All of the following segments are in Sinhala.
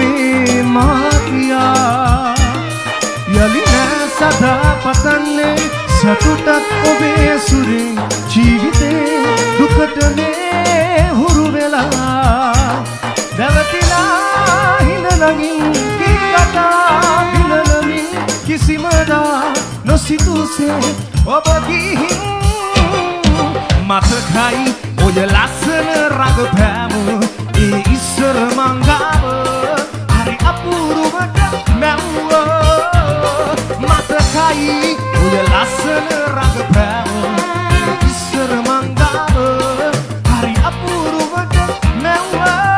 නේ මාතියා යලි නෑ සදා පතන්නේ සතුටත් ඔබේ සුරේ ජීවිතේ දුකටනේ හුරු වෙලා දැවටිලා හිඳනගින් කීකටා බිඳනමින් කිසිමදා නොසිතුසේ ඔබ ගිහින් මතකයි ඔය ලස්සන රඟපෑම ඒ ඉස්සර මංගාව හරි අපූරුවට මැව්වා මතකයි ඔය ලස්සන රඟපෑම ඒ ඉස්සර මංගාව හරි අපූරුවට මැව්වා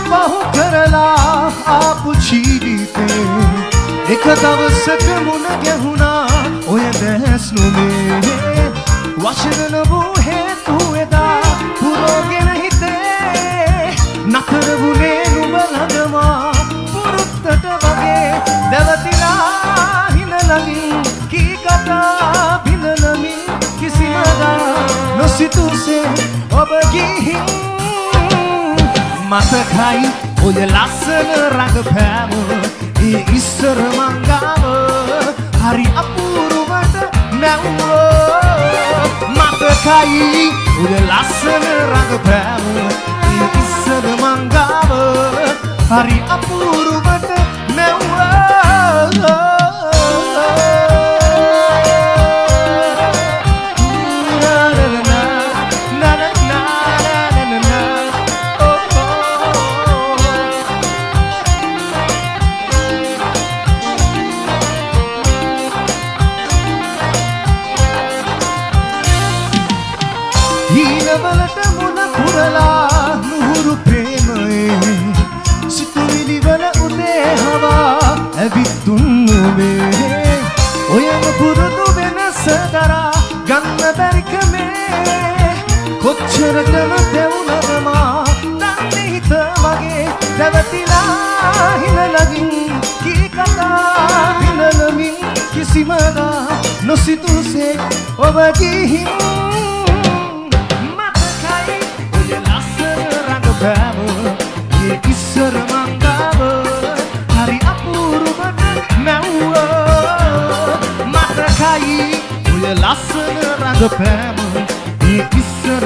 බහු කරලා ආපු ජීවිතේ එක දවසක මුණ ගැහුණා ඔය දැස් නොමේ වචන නොවූ හේතු එදා පුරෝගෙන හිතේ නතර වුණේ නුඹ ළඟමා පුරුත්තට වගේ දැවතිලා හිනලමින් කීකටා බිඳනමින් කිසිමදා නොසිතුසේ ඔබ ගිහින් මතකයි ඔය ලස්සන රඟපෑම ඒ ඉස්සර මංගාව හරි අපූරුවට මැව්වා මතකයි ඔය ලස්සන රඟපෑම ඒ ඉස්සර මංගාව හරි අපූරුවට මැව්වා හීනවලට මුණ පුරලා නුහුරු ප්‍රේමයේ සිතුවිලිවල උදේ හවා ඇවිත්තුන් නුඹේ ඔයම පුරුදු වෙනස දරා ගන්න බැරිකමේ කොච්චරටම දෙවුනද මා දන්නේ හිත මගේ දැවතිලා හිනලගින් කීකටා බිඳනමින් කිසිමදා නොසිතුසේ ඔබ ගිහින් ඒ ඉස්සර මංගාව හරි අපූරුවට මැව්වා මතකයි ඔය ලස්සන රඟපෑම ඒ ඉස්සර